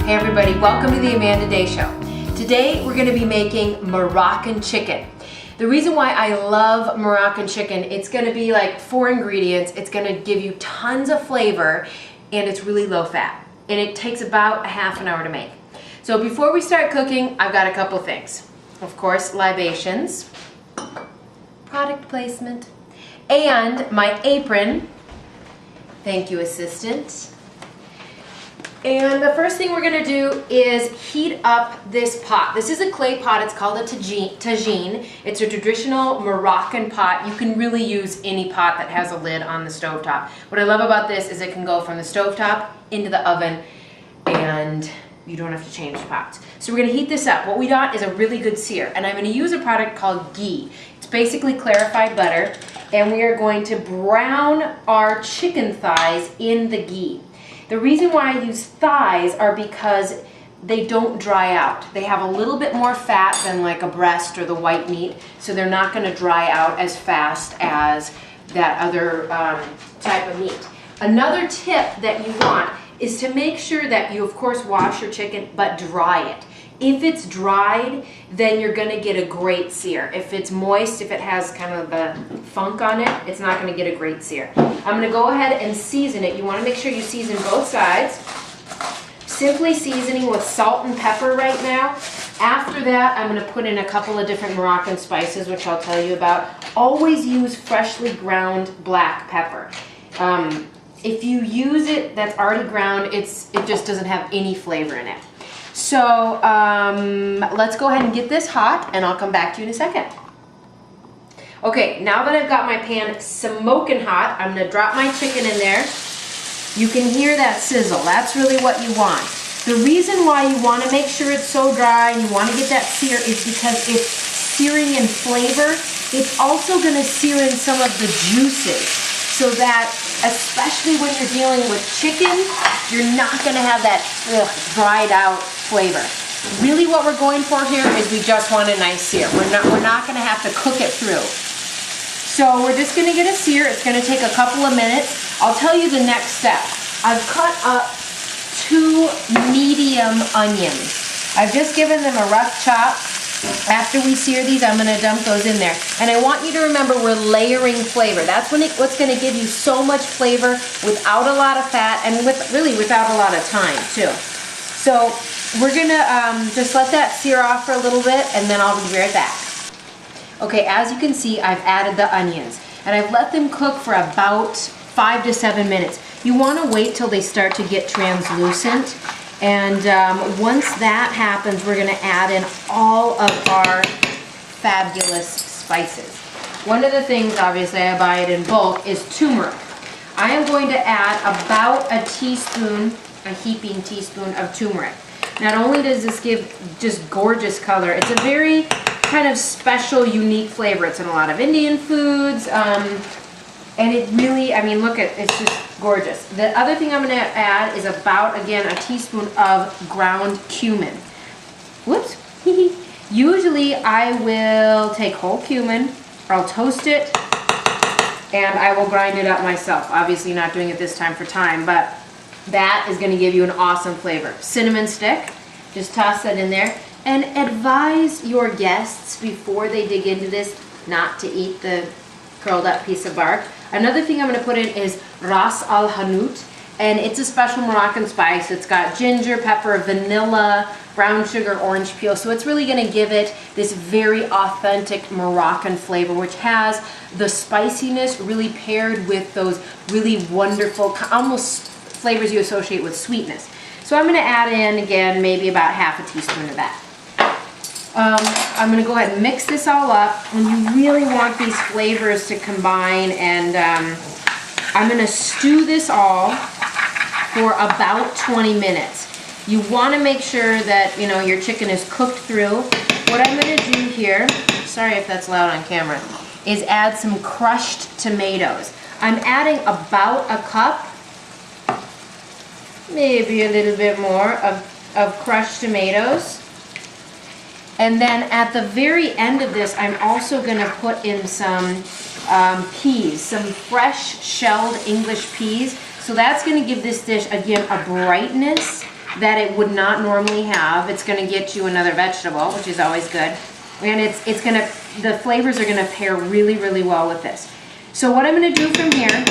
Hey everybody, welcome to the Amanda Day Show. Today we're going to be making Moroccan chicken. The reason why I love Moroccan chicken, it's going to be like 4 ingredients, it's going to give you tons of flavor, and it's really low fat. And it takes about a half an hour to make. So before we start cooking, I've got a couple things. Of course, libations, product placement, and my apron. Thank you, assistant. And the first thing we're going to do is heat up this pot. This is a clay pot. It's called a tagine. It's a traditional Moroccan pot. You can really use any pot that has a lid on the stovetop. What I love about this is it can go from the stovetop into the oven and you don't have to change the pots. So we're going to heat this up. What we got is a really good sear, and I'm going to use a product called ghee. It's basically clarified butter, and we are going to brown our chicken thighs in the ghee. The reason why I use thighs are because they don't dry out. They have a little bit more fat than like a breast or the white meat, so they're not going to dry out as fast as that other type of meat. Another tip that you want is to make sure that you, of course, wash your chicken, but dry it. If it's dried, then you're going to get a great sear. If it's moist, if it has kind of the funk on it, it's not going to get a great sear. I'm going to go ahead and season it. You want to make sure you season both sides. Simply seasoning with salt and pepper right now. After that, I'm going to put in a couple of different Moroccan spices, which I'll tell you about. Always use freshly ground black pepper. If you use it that's already ground, it just doesn't have any flavor in it. So let's go ahead and get this hot, and I'll come back to you in a second. Okay, now that I've got my pan smoking hot, I'm going to drop my chicken in there. You can hear that sizzle. That's really what you want. The reason why you want to make sure it's so dry and you want to get that sear is because it's searing in flavor. It's also going to sear in some of the juices, so that especially when you're dealing with chicken, you're not going to have that dried out flavor. Really what we're going for here is we just want a nice sear. We're not going to have to cook it through. So we're just going to get a sear. It's going to take a couple of minutes. I'll tell you the next step. I've cut up 2 medium onions. I've just given them a rough chop. After we sear these, I'm going to dump those in there. And I want you to remember we're layering flavor. That's what's going to give you so much flavor without a lot of fat, and really without a lot of time too. So we're going to just let that sear off for a little bit, and then I'll be right back. Okay, as you can see, I've added the onions, and I've let them cook for about 5 to 7 minutes. You want to wait till they start to get translucent. And once that happens, we're going to add in all of our fabulous spices. One of the things, obviously, I buy it in bulk, is turmeric. I am going to add about a teaspoon, a heaping teaspoon of turmeric. Not only does this give just gorgeous color, it's a very kind of special, unique flavor. It's in a lot of Indian foods. And it really, I mean, look at, it's just gorgeous. The other thing I'm going to add is about, again, a teaspoon of ground cumin. Whoops. Usually I will take whole cumin, or I'll toast it, and I will grind it up myself. Obviously not doing it this time for time, but that is going to give you an awesome flavor. Cinnamon stick, just toss that in there. And advise your guests before they dig into this not to eat the curled up piece of bark. Another thing I'm going to put in is ras al hanout, and it's a special Moroccan spice. It's got ginger, pepper, vanilla, brown sugar, orange peel, so it's really going to give it this very authentic Moroccan flavor, which has the spiciness really paired with those really wonderful, almost flavors you associate with sweetness. So I'm going to add in, again, maybe about half a teaspoon of that. I'm going to go ahead and mix this all up, and you really want these flavors to combine, and I'm going to stew this all for about 20 minutes. You want to make sure that, you know, your chicken is cooked through. What I'm going to do here, sorry if that's loud on camera, is add some crushed tomatoes. I'm adding about a cup, maybe a little bit more of crushed tomatoes. And then at the very end of this, I'm also going to put in some peas, some fresh shelled English peas. So that's going to give this dish, again, a brightness that it would not normally have. It's gonna get you another vegetable, which is always good. And the flavors are gonna pair really, really well with this. So what I'm gonna do from here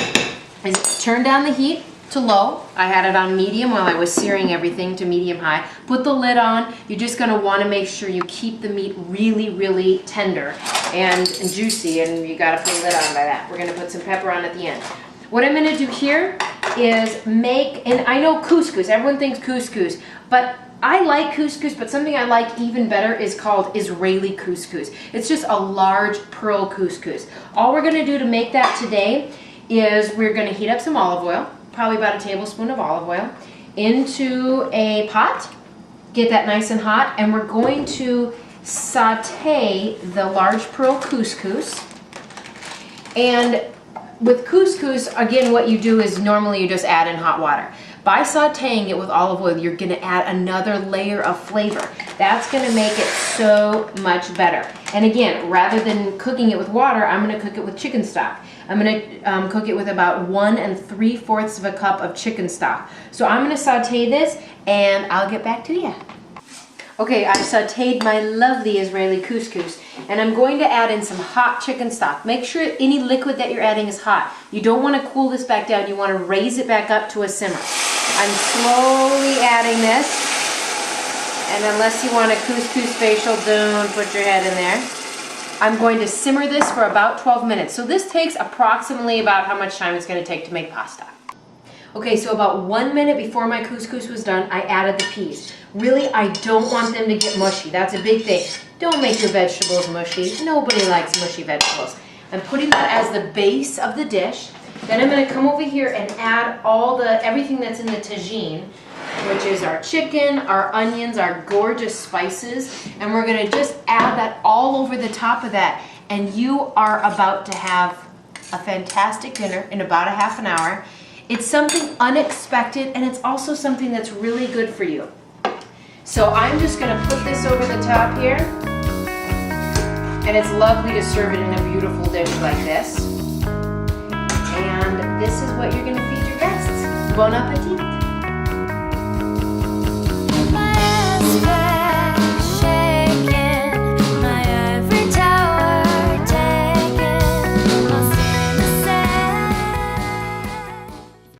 is turn down the heat to low. I had it on medium while I was searing everything to medium high. Put the lid on. You're just gonna wanna make sure you keep the meat really, really tender and juicy, and you gotta put a lid on by that. We're gonna put some pepper on at the end. What I'm gonna do here is make, and I know couscous, everyone thinks couscous, but I like couscous, but something I like even better is called Israeli couscous. It's just a large pearl couscous. All we're gonna do to make that today is we're gonna heat up some olive oil, probably about a tablespoon of olive oil, into a pot, get that nice and hot, and we're going to saute the large pearl couscous. And with couscous, again, what you do is normally you just add in hot water. By sauteing it with olive oil, you're gonna add another layer of flavor. That's gonna make it so much better. And again, rather than cooking it with water, I'm gonna cook it with chicken stock. I'm gonna cook it with about 1 3/4 of a cup of chicken stock. So I'm gonna saute this and I'll get back to you. Okay, I've sauteed my lovely Israeli couscous, and I'm going to add in some hot chicken stock. Make sure any liquid that you're adding is hot. You don't want to cool this back down. You want to raise it back up to a simmer. I'm slowly adding this, and unless you want a couscous facial, don't put your head in there. I'm going to simmer this for about 12 minutes. So this takes approximately about how much time it's going to take to make pasta. Okay, so about 1 minute before my couscous was done, I added the peas. Really, I don't want them to get mushy. That's a big thing. Don't make your vegetables mushy. Nobody likes mushy vegetables. I'm putting that as the base of the dish. Then I'm going to come over here and add everything that's in the tagine, which is our chicken, our onions, our gorgeous spices, and we're going to just add that all over the top of that. And you are about to have a fantastic dinner in about a half an hour. It's something unexpected, and it's also something that's really good for you. So I'm just gonna put this over the top here, and it's lovely to serve it in a beautiful dish like this. And this is what you're gonna feed your guests. Bon appetit.